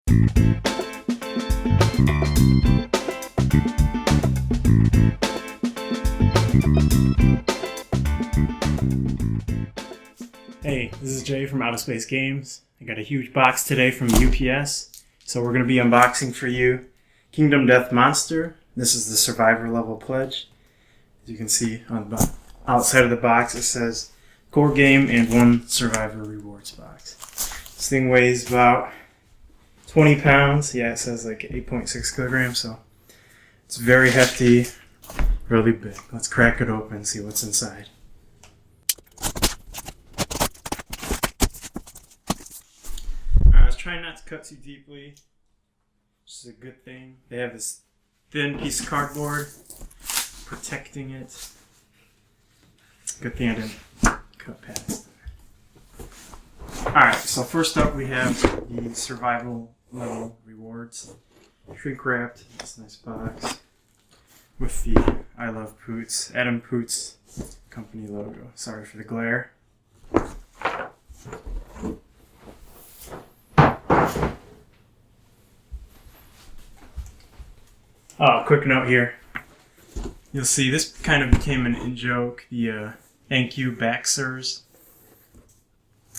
Hey, this is Jay from Outer Space Games. I got a huge box today from UPS, so we're going to be unboxing for you Kingdom Death Monster. This is the Survivor level pledge. As you can see on the outside of the box, it says core game and 1 Survivor rewards box. This thing weighs about 20 pounds. Yeah, it says like 8.6 kilograms, so it's very hefty, really big. Let's crack it open and see what's inside. Try not to cut too deeply, which is a good thing. They have this thin piece of cardboard protecting it. Good thing I didn't cut past it. Alright, so first up we have the survival level rewards. Shrink wrapped, this nice box with the I Love Poots, Adam Poots company logo. Sorry for the glare. Oh, quick note here. You'll see this kind of became an in-joke, the thank you Baxers.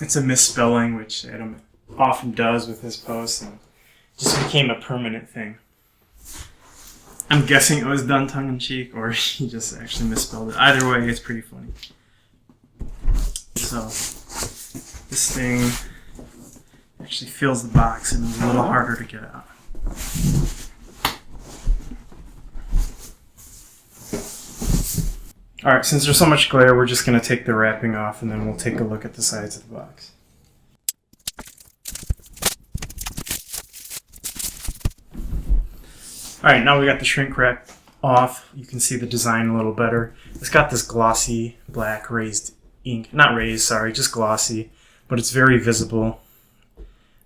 It's a misspelling, which Adam often does with his posts, and just became a permanent thing. I'm guessing it was done tongue-in-cheek, or he just actually misspelled it. Either way, it's pretty funny. So, this thing actually fills the box and is a little harder to get out. Alright, since there's so much glare, we're just going to take the wrapping off and then we'll take a look at the sides of the box. Alright, now we got the shrink wrap off. You can see the design a little better. It's got this glossy black raised ink. Not raised, sorry, just glossy. But it's very visible,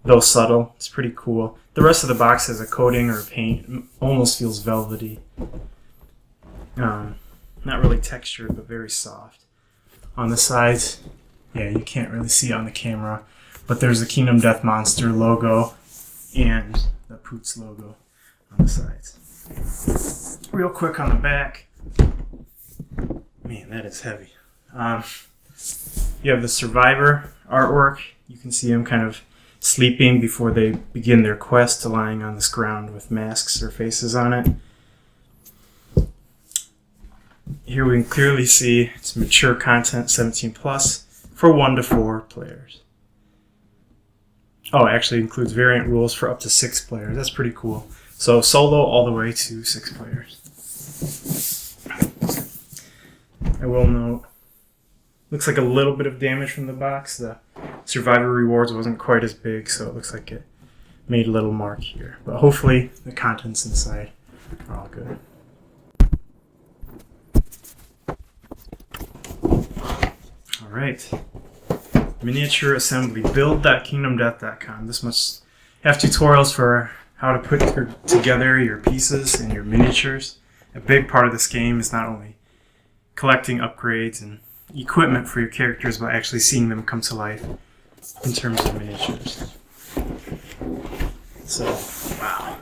though subtle. It's pretty cool. The rest of the box has a coating or a paint. It almost feels velvety. Not really textured, but very soft. On the sides, yeah, you can't really see it on the camera, but there's the Kingdom Death Monster logo and the Poots logo on the sides. Real quick on the back. Man, that is heavy. You have the Survivor artwork. You can see them kind of sleeping before they begin their quest, lying on this ground with masks or faces on it. Here we can clearly see it's mature content, 17 plus, for 1 to 4 players. Oh, it actually includes variant rules for up to 6 players. That's pretty cool. So solo all the way to 6 players. I will note, looks like a little bit of damage from the box. The Survivor rewards wasn't quite as big, so it looks like it made a little mark here. But hopefully the contents inside are all good. Alright, miniature assembly, build.kingdomdeath.com. This must have tutorials for how to put together your pieces and your miniatures. A big part of this game is not only collecting upgrades and equipment for your characters, but actually seeing them come to life in terms of miniatures. So, wow.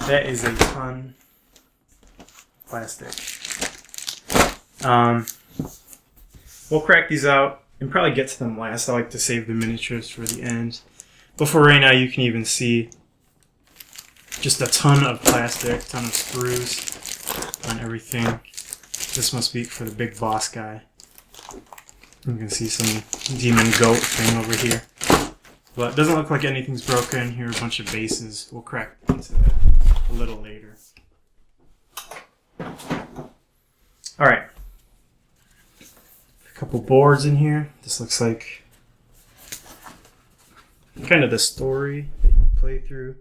That is a ton of plastic. We'll crack these out and probably get to them last. I like to save the miniatures for the end. But for right now, you can even see just a ton of plastic, ton of screws on everything. This must be for the big boss guy. You can see some demon goat thing over here. But it doesn't look like anything's broken. Here are a bunch of bases. We'll crack into that a little later. Alright. Couple boards in here. This looks like kind of the story that you play through.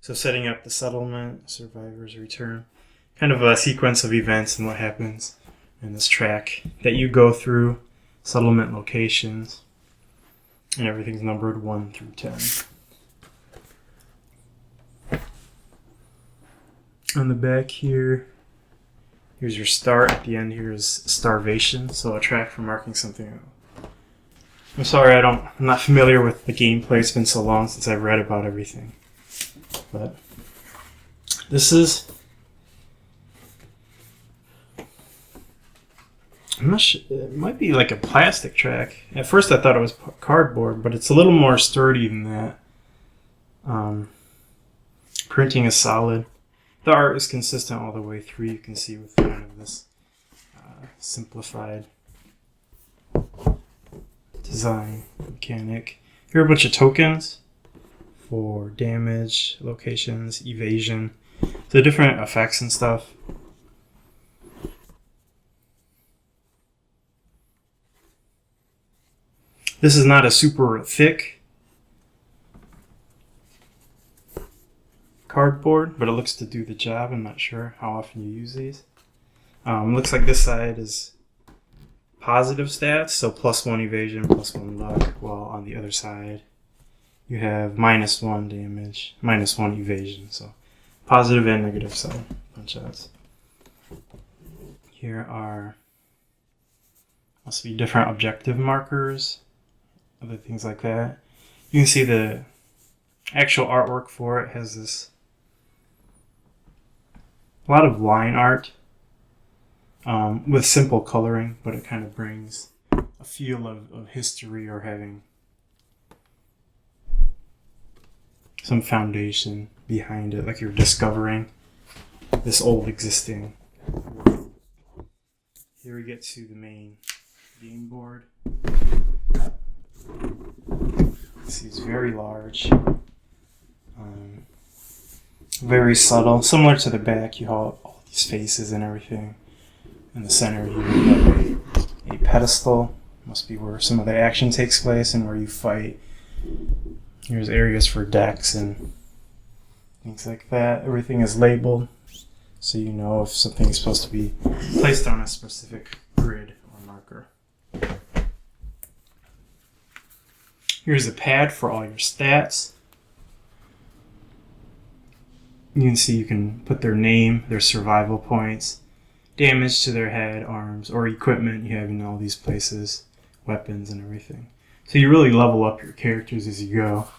So setting up the settlement, Survivor's Return, kind of a sequence of events and what happens in this track that you go through, settlement locations, and everything's numbered 1 through 10. On the back here, here's your start. At the end here is starvation, so a track for marking something I'm sorry, I'm not familiar with the gameplay. It's been so long since I've read about everything. But this is, I'm not sure, it might be like a plastic track. At first I thought it was cardboard, but it's a little more sturdy than that. Printing is solid. The art is consistent all the way through. You can see with kind of this simplified design mechanic. Here are a bunch of tokens for damage, locations, evasion, the different effects and stuff. This is not a super thick cardboard, but it looks to do the job. I'm not sure how often you use these. Looks like this side is positive stats, so +1 evasion, +1 luck, while on the other side you have -1 damage, -1 evasion, so positive and negative side gunshots. Here are, must be different objective markers, other things like that. You can see the actual artwork for it has this, a lot of line art with simple coloring, but it kind of brings a feel of history or having some foundation behind it, like you're discovering this old existing world. Here we get to the main game board. See, it's very large, very subtle, similar to the back. You have all these faces and everything. In the center here you have a pedestal, must be where some of the action takes place and where you fight. Here's areas for decks and things like that. Everything is labeled, so you know if something is supposed to be placed on a specific grid or marker. Here's a pad for all your stats. You can see you can put their name, their survival points, damage to their head, arms, or equipment you have in all these places, weapons and everything. So you really level up your characters as you go.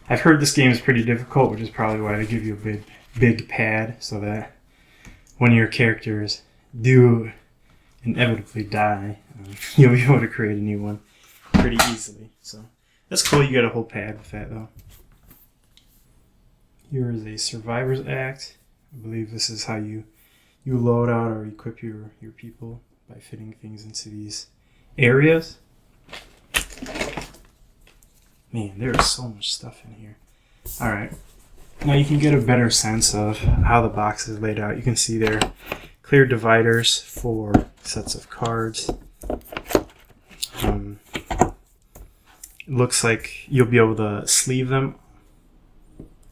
I've heard this game is pretty difficult, which is probably why they give you a big pad, so that when your characters do inevitably die, you'll be able to create a new one pretty easily. So that's cool. You get a whole pad with that, though. Here is a Survivor's Act. I believe this is how you load out or equip your people by fitting things into these areas. Man, there is so much stuff in here. Alright, now you can get a better sense of how the box is laid out. You can see there are clear dividers for sets of cards. It looks like you'll be able to sleeve them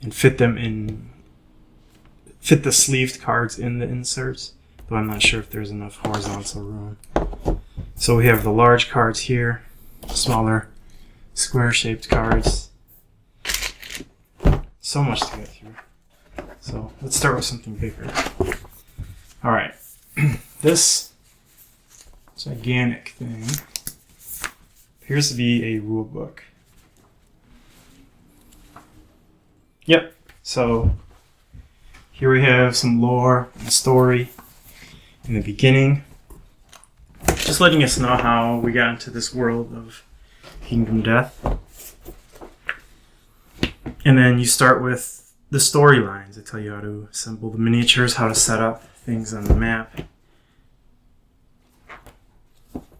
and fit the sleeved cards in the inserts, though I'm not sure if there's enough horizontal room. So we have the large cards here, smaller square-shaped cards. So much to get through. So let's start with something bigger. Alright, this gigantic thing appears to be a rule book. Yep, so here we have some lore and a story in the beginning. Just letting us know how we got into this world of Kingdom Death. And then you start with the storylines. They tell you how to assemble the miniatures, how to set up things on the map.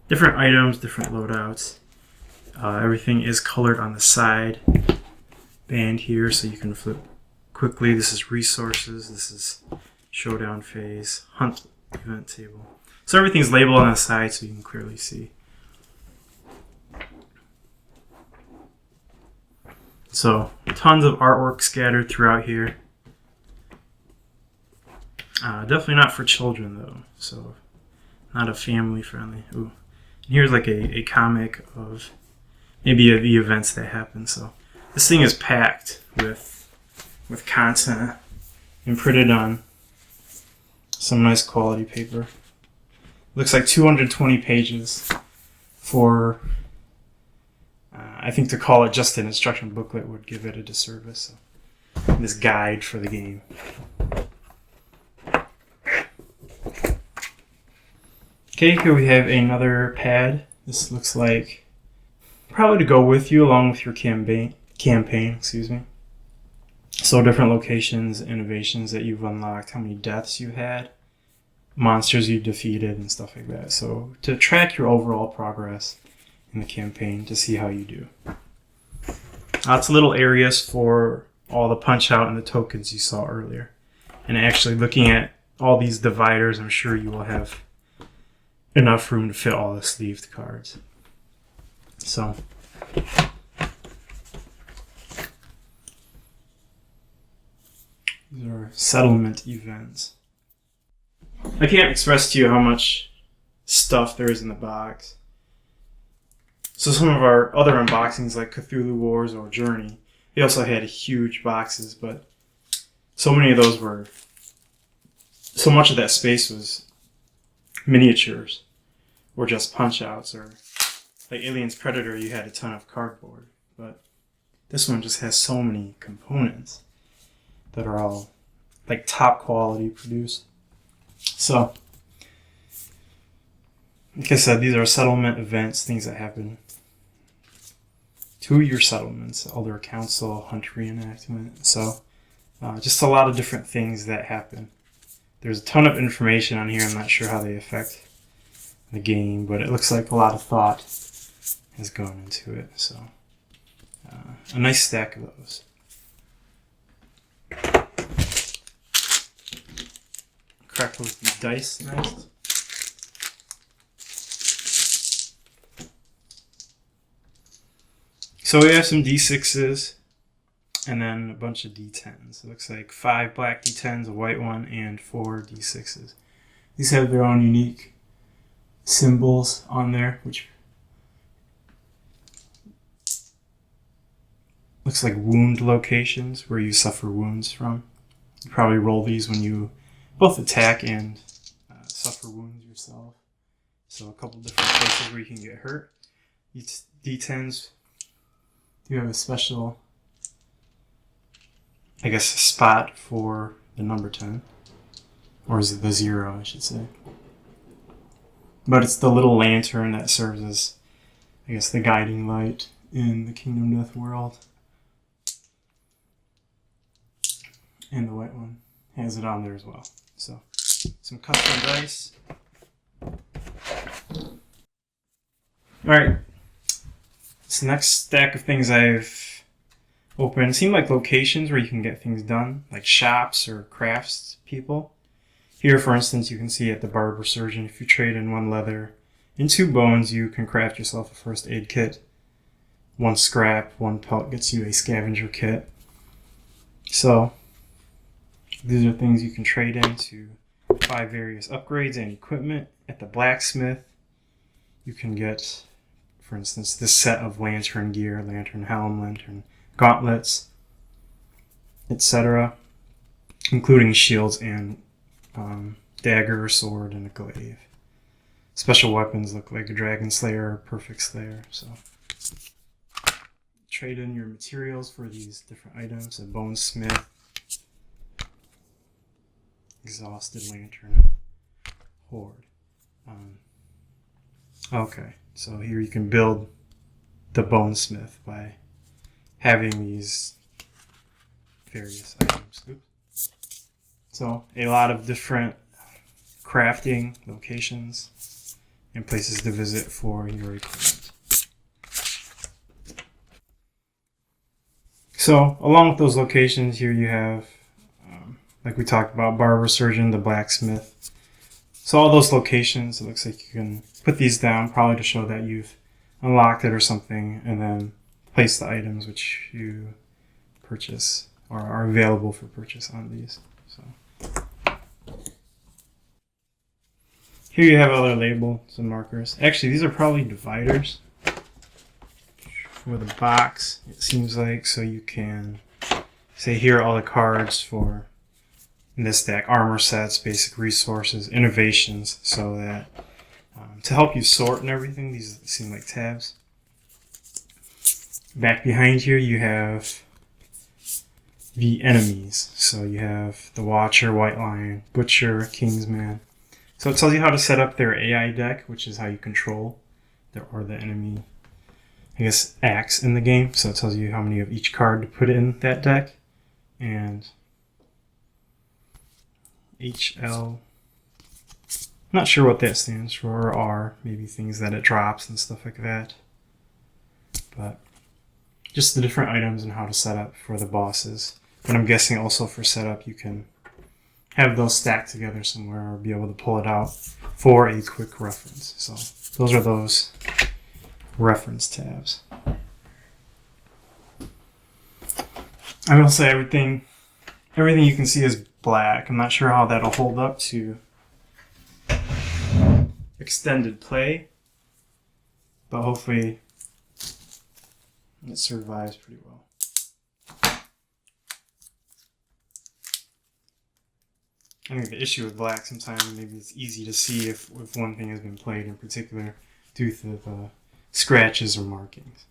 Different items, different loadouts. Everything is colored on the side band here, so you can flip quickly. This is resources. This is showdown phase, hunt event table. So everything's labeled on the side so you can clearly see. So tons of artwork scattered throughout here. Definitely not for children though, so not a family friendly. Ooh. Here's like a comic of maybe the events that happen. So this thing is packed with content and printed on some nice quality paper. Looks like 220 pages for I think to call it just an instruction booklet would give it a disservice. So, this guide for the game. Okay, here we have another pad. This looks like probably to go with you along with your campaign. So different locations, innovations that you've unlocked, how many deaths you had, monsters you defeated, and stuff like that. So to track your overall progress in the campaign, to see how you do. Lots of little areas for all the punch out and the tokens you saw earlier. And actually looking at all these dividers, I'm sure you will have enough room to fit all the sleeved cards. So these are settlement events. I can't express to you how much stuff there is in the box. So some of our other unboxings like Cthulhu Wars or Journey, they also had huge boxes, but so many of those were, so much of that space was miniatures or just punch outs, or like Aliens Predator, you had a ton of cardboard, but this one just has so many components that are all like top quality produced. So, like I said, these are settlement events, things that happen to your settlements, Elder Council, Hunt Reenactment. So, just a lot of different things that happen. There's a ton of information on here. I'm not sure how they affect the game, but it looks like a lot of thought has gone into it. So, a nice stack of those. Crack with the dice next. So we have some D6s and then a bunch of D10s. It looks like 5 black D10s, a white one, and 4 D6s. These have their own unique symbols on there, which looks like wound locations where you suffer wounds from. You probably roll these when you both attack and suffer wounds yourself. So a couple different places where you can get hurt. These D10s do have a special, I guess, a spot for the number 10. Or is it the 0, I should say. But it's the little lantern that serves as, I guess, the guiding light in the Kingdom Death world. And the white one has it on there as well. So, some custom dice. Alright. This next stack of things I've opened seem like locations where you can get things done, like shops or crafts people. Here, for instance, you can see at the Barber Surgeon, if you trade in 1 leather and 2 bones, you can craft yourself a first aid kit. 1 scrap, 1 pelt gets you a scavenger kit. So, these are things you can trade in to buy various upgrades and equipment. At the blacksmith, you can get, for instance, this set of lantern gear, lantern helm, lantern gauntlets, etc., including shields and dagger, sword, and a glaive. Special weapons look like a Dragon Slayer or Perfect Slayer. So trade in your materials for these different items. A bone smith, exhausted lantern, horde. Okay, so here you can build the bone smith by having these various items. Oops. So a lot of different crafting locations and places to visit for your equipment. So along with those locations, here you have, like we talked about, Barber Surgeon, the blacksmith. So all those locations, it looks like you can put these down probably to show that you've unlocked it or something, and then place the items which you purchase or are available for purchase on these. So here you have other labels and markers. Actually, these are probably dividers for the box, it seems like. So you can say here are all the cards for, in this deck, armor sets, basic resources, innovations, so that to help you sort and everything, these seem like tabs. Back behind here you have the enemies. So you have the Watcher, White Lion, Butcher, Kingsman. So it tells you how to set up their AI deck, which is how you control the enemy, I guess, acts in the game. So it tells you how many of each card to put in that deck. And HL, not sure what that stands for, or R, maybe things that it drops and stuff like that. But just the different items and how to set up for the bosses. But I'm guessing also for setup you can have those stacked together somewhere or be able to pull it out for a quick reference. So those are those reference tabs. I will say everything you can see is black. I'm not sure how that'll hold up to extended play, but hopefully it survives pretty well. I think the issue with black sometimes maybe it's easy to see if one thing has been played in particular due to the scratches or markings.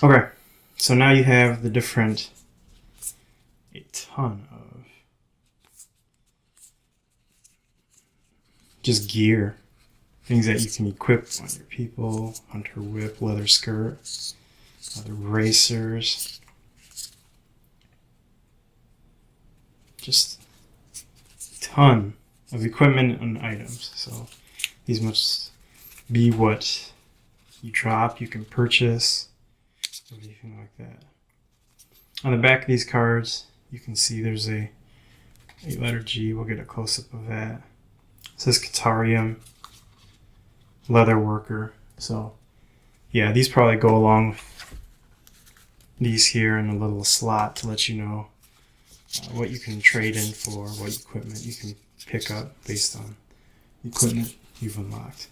Okay, so now you have the different, a ton of just gear, things that you can equip on your people, hunter whip, leather skirt, leather bracers. Just a ton of equipment and items. So these must be what you drop, you can purchase, everything like that. On the back of these cards, you can see there's a letter G. We'll get a close-up of that. It says Katarium, leather worker. So yeah, these probably go along with these here in a little slot to let you know what you can trade in for, what equipment you can pick up based on equipment you've unlocked.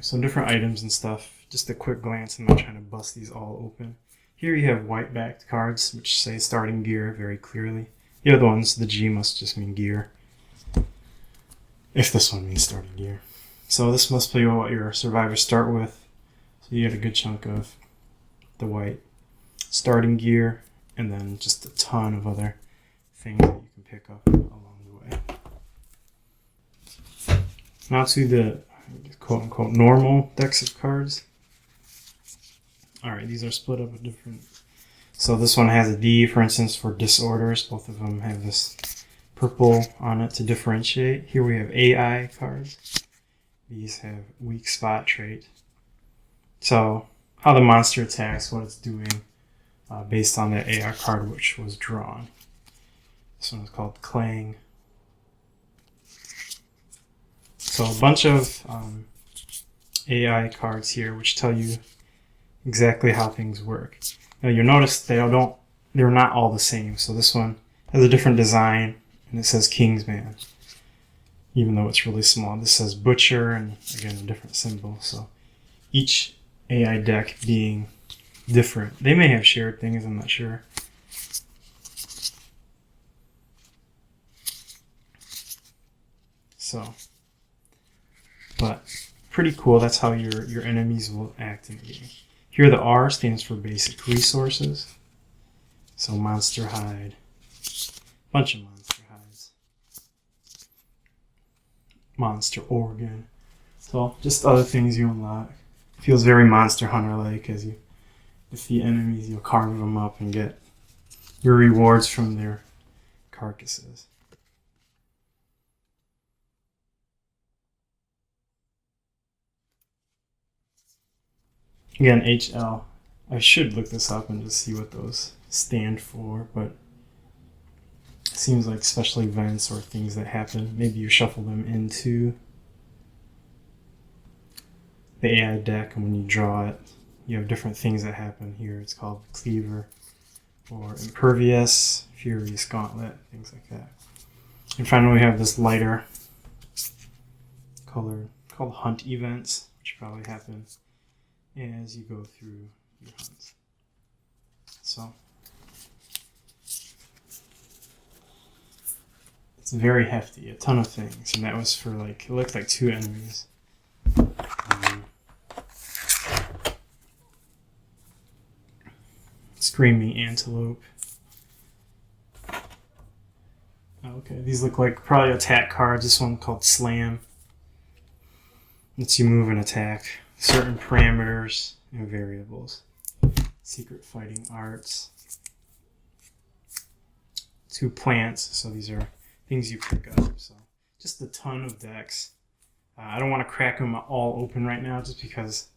Some different items and stuff. Just a quick glance. I'm not trying to bust these all open. Here you have white-backed cards, which say starting gear very clearly. The other ones, the G must just mean gear, if this one means starting gear. So this must be what your survivors start with. So you get a good chunk of the white starting gear, and then just a ton of other things that you can pick up along the way. Now to the quote-unquote normal decks of cards. Alright, these are split up with different... So this one has a D, for instance, for disorders. Both of them have this purple on it to differentiate. Here we have AI cards. These have weak spot trait. So how the monster attacks, what it's doing based on that AI card which was drawn. This one is called Clang. So a bunch of AI cards here which tell you exactly how things work. Now you'll notice they're not all the same. So this one has a different design and it says Kingsman, even though it's really small. This says Butcher and again a different symbol. So each AI deck being different. They may have shared things, I'm not sure. So, but pretty cool. That's how your enemies will act in the game. Here the R stands for basic resources. So monster hide, bunch of monster hides, monster organ. So just other things you unlock. Feels very Monster Hunter-like as you defeat enemies, you'll carve them up and get your rewards from their carcasses. Again, HL. I should look this up and just see what those stand for, but it seems like special events or things that happen. Maybe you shuffle them into the AI deck, and when you draw it, you have different things that happen. Here it's called Cleaver, or Impervious, Furious Gauntlet, things like that. And finally we have this lighter color called Hunt Events, which probably happen as you go through your hunts. So It's very hefty, a ton of things, and that was for like, it looked like 2 enemies. Screaming antelope. Okay, these look like probably attack cards. This one called Slam. Lets you move and attack certain parameters and variables. Secret Fighting Arts. 2 plants, so these are things you pick up. So just a ton of decks. I don't want to crack them all open right now just because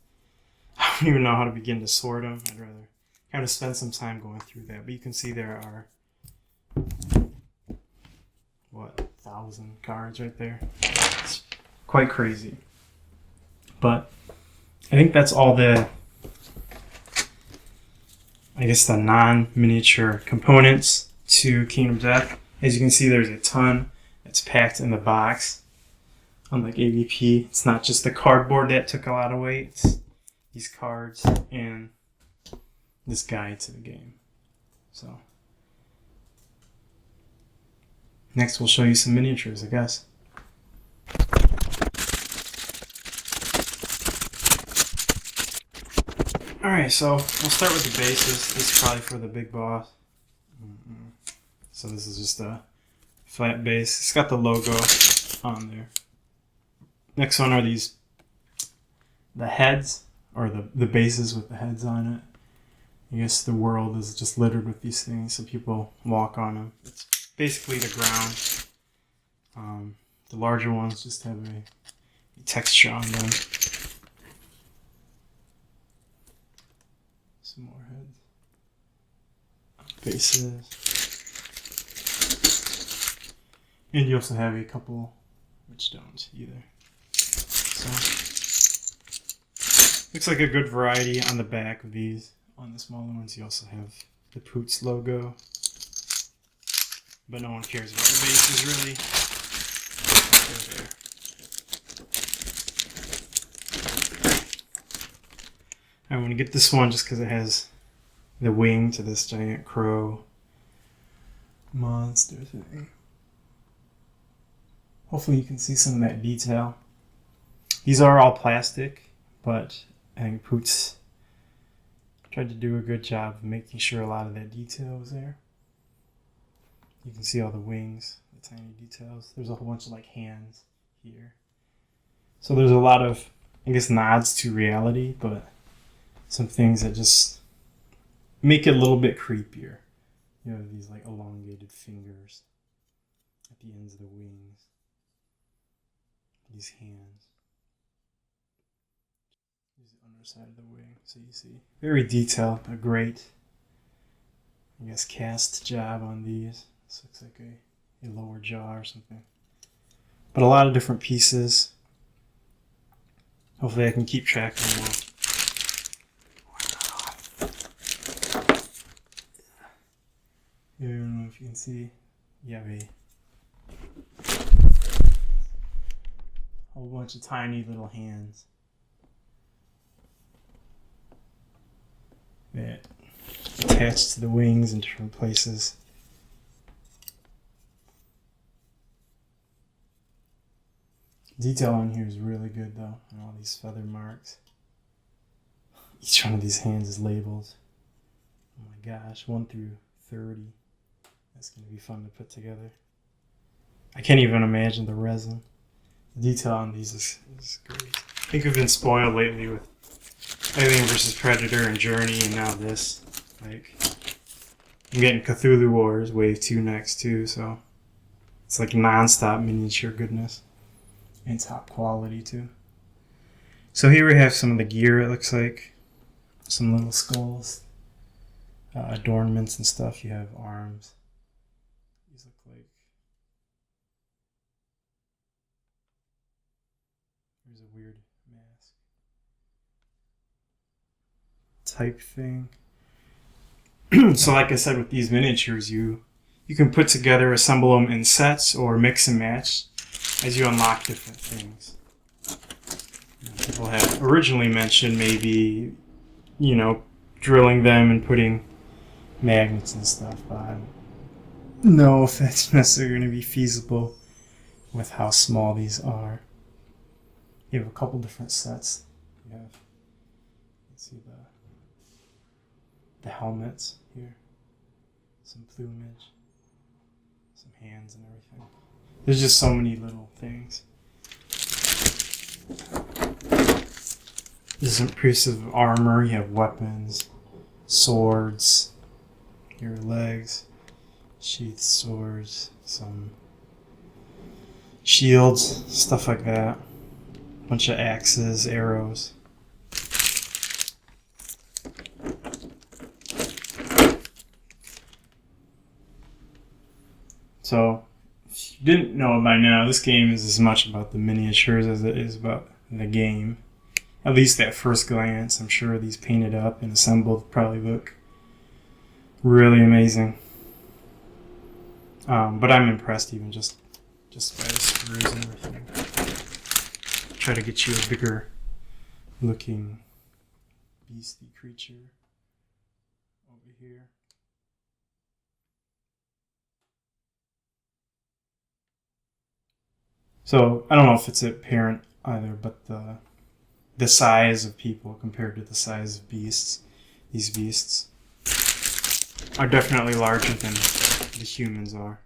I don't even know how to begin to sort them. I'd rather kind of spend some time going through that. But you can see there are, what, 1,000 cards right there. It's quite crazy. But I think that's all the, I guess, the non-miniature components to Kingdom Death. As you can see, there's a ton that's packed in the box. Unlike AVP, it's not just the cardboard that took a lot of weight. It's these cards and this guide to the game. So next we'll show you some miniatures, I guess. Alright, so we'll start with the bases. This is probably for the big boss. So this is just a flat base. It's got the logo on there. Next one are these, the heads, or the bases with the heads on it. I guess the world is just littered with these things, so people walk on them. It's basically the ground. The larger ones just have a texture on them. Some more heads. Bases. And you also have a couple which don't either. So looks like a good variety on the back of these. On the smaller ones you also have the Poots logo. But no one cares about the bases really. I want to get this one just because it has the wing to this giant crow monster thing. Hopefully you can see some of that detail. These are all plastic, but I think Poots tried to do a good job of making sure a lot of that detail was there. You can see all the wings, the tiny details. There's a whole bunch of like hands here. So there's a lot of, I guess, nods to reality, but some things that just make it a little bit creepier. You know, these like elongated fingers at the ends of the wings. These hands. Here's the underside of the wing, so you see. Very detailed, a great, I guess, cast job on these. This looks like a lower jaw or something. But a lot of different pieces. Hopefully I can keep track of them all. I don't know if you can see. You have a whole bunch of tiny little hands that attach to the wings in different places. Detail on here is really good though, and all these feather marks. Each one of these hands is labeled. Oh my gosh, 1 through 30. That's going to be fun to put together. I can't even imagine the resin. The detail on these is great. I think we've been spoiled lately with Alien vs. Predator and Journey, and now this. Like, I'm getting Cthulhu Wars Wave 2 next too, so it's like non-stop miniature goodness. And top quality too. So here we have some of the gear, it looks like. Some little skulls. Adornments and stuff. You have arms. These look like... There's a weird mask type thing. So like I said, with these miniatures, you can put together, assemble them in sets, or mix and match as you unlock different things. People have originally mentioned maybe, you know, drilling them and putting magnets and stuff on. know if that's necessarily going to be feasible with how small these are. You have a couple different sets. You have, let's see, the helmets here, some plumage, some hands and everything. There's just so many little things. Different pieces of armor. You have weapons, swords, your legs, sheath swords, some shields, stuff like that. Bunch of axes, arrows. So, if you didn't know by now, this game is as much about the miniatures as it is about the game. At least at first glance. I'm sure these painted up and assembled probably look really amazing. But I'm impressed even just by the screws and everything. Try to get you a bigger looking beastie creature over here. So I don't know if it's apparent either, but the size of people compared to the size of beasts, these beasts are definitely larger than the humans are,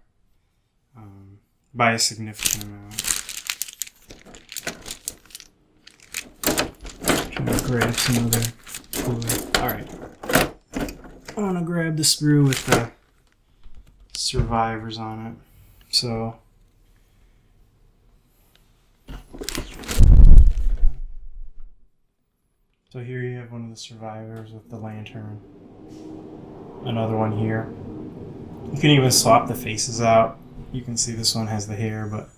by a significant amount. Trying to grab some other fluid. Alright. I want to grab the sprue with the survivors on it. So here you have one of the survivors with the lantern. Another one here. You can even swap the faces out. You can see this one has the hair, but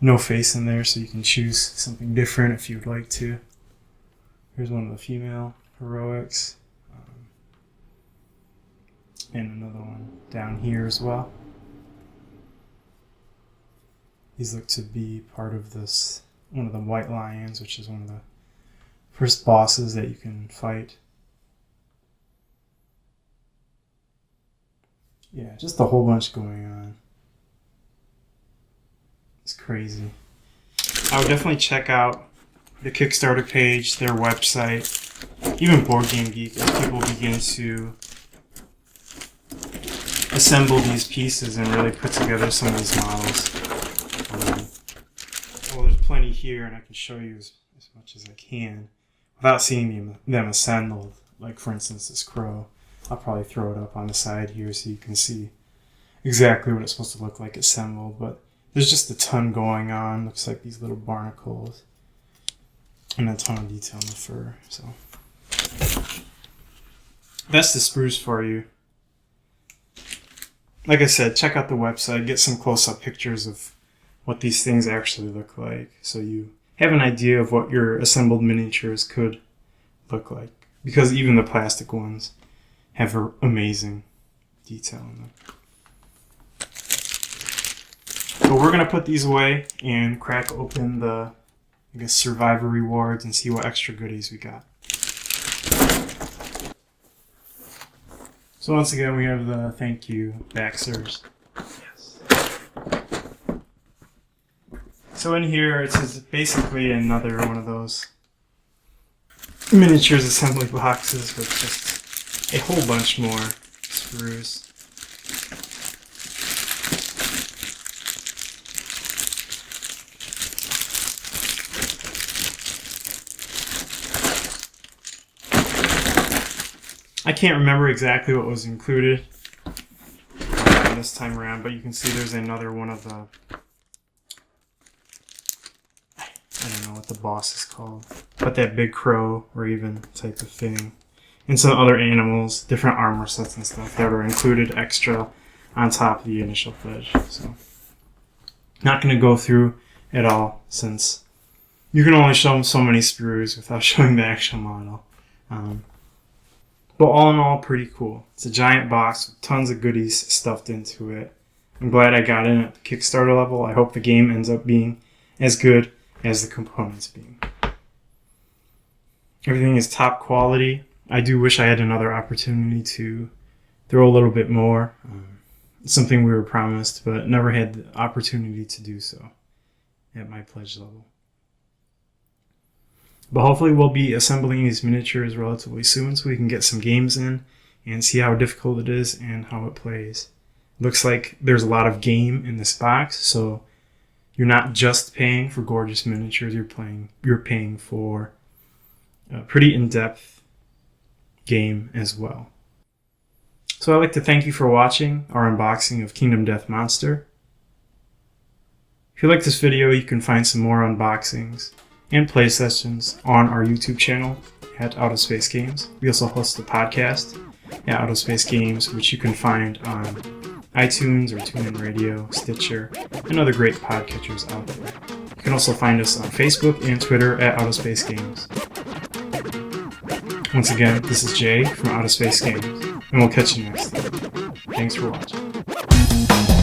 no face in there, so you can choose something different if you would like to. Here's one of the female heroics. And another one down here as well. These look to be part of this, one of the white lions, which is one of the first bosses that you can fight. Yeah, just a whole bunch going on. It's crazy. I would definitely check out the Kickstarter page, their website, even Board Game Geek, as people begin to assemble these pieces and really put together some of these models. Well, there's plenty here, and I can show you as much as I can without seeing them assembled. Like, for instance, this crow. I'll probably throw it up on the side here so you can see exactly what it's supposed to look like assembled. But there's just a ton going on. Looks like these little barnacles. And a ton of detail in the fur. So that's the spruce for you. Like I said, check out the website. Get some close-up pictures of what these things actually look like, so you have an idea of what your assembled miniatures could look like. Because even the plastic ones have amazing detail in them. So we're going to put these away and crack open the, I guess, survivor rewards and see what extra goodies we got. So once again, we have the thank you Baxters. Yes. So in here, it's basically another one of those miniatures assembly boxes with just a whole bunch more sprues. I can't remember exactly what was included this time around, but you can see there's another one of the, I don't know what the boss is called, but that big crow, raven type of thing, and some other animals, different armor sets and stuff that are included extra on top of the initial pledge. So, not going to go through it all since you can only show so many sprues without showing the actual model. But all in all, pretty cool. It's a giant box with tons of goodies stuffed into it. I'm glad I got in at the Kickstarter level. I hope the game ends up being as good as the components being. Everything is top quality. I do wish I had another opportunity to throw a little bit more. something we were promised, but never had the opportunity to do so at my pledge level. But hopefully we'll be assembling these miniatures relatively soon so we can get some games in and see how difficult it is and how it plays. Looks like there's a lot of game in this box, so you're not just paying for gorgeous miniatures, you're paying for a pretty in-depth game as well. So I'd like to thank you for watching our unboxing of Kingdom Death Monster. If you like this video, you can find some more unboxings and play sessions on our YouTube channel at Out of Space Games. We also host a podcast at Out of Space Games, which you can find on iTunes or TuneIn Radio, Stitcher, and other great podcatchers out there. You can also find us on Facebook and Twitter at Out of Space Games. Once again, this is Jay from Out of Space Games, and we'll catch you next time. Thanks for watching.